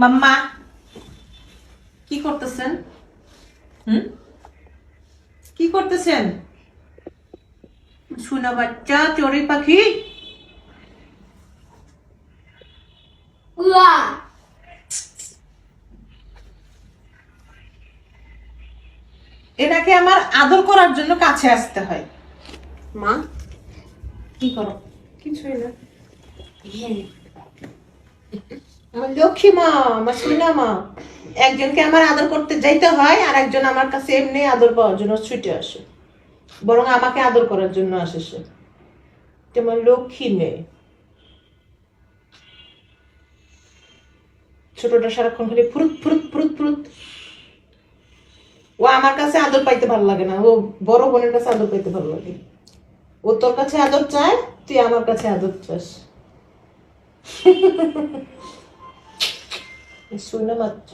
মাম্মা কি করতেছেন? কি করতেছেন? সোনা বাচ্চা চড়ুই পাখি। এনাকে আমার আদর করার জন্য কাছে আসতে হয়। মা কি করো? কিছুই না। আমার লক্ষ্মী মা, আমার সোনা মা। একজনকে আমার আদর করতে যাইতে হয়, আর একজন আমার কাছে এমনি আদর পাওয়ার জন্য ছুটে আসে, বরং আমাকে আদর করার জন্য আসে সে। তোমার লক্ষ্মী মেয়ে। ছোটটা সারাক্ষণ খালি ফুরুত ফুরুত ফুরুত ফুরুত। ও আমার কাছে আদর পাইতে ভালো লাগে না, ও বড় বোনের কাছে আদর পাইতে ভালো লাগে। ও তোর কাছে আদর চায়, তুই আমার কাছে আদর চাস। শুনে মাত্র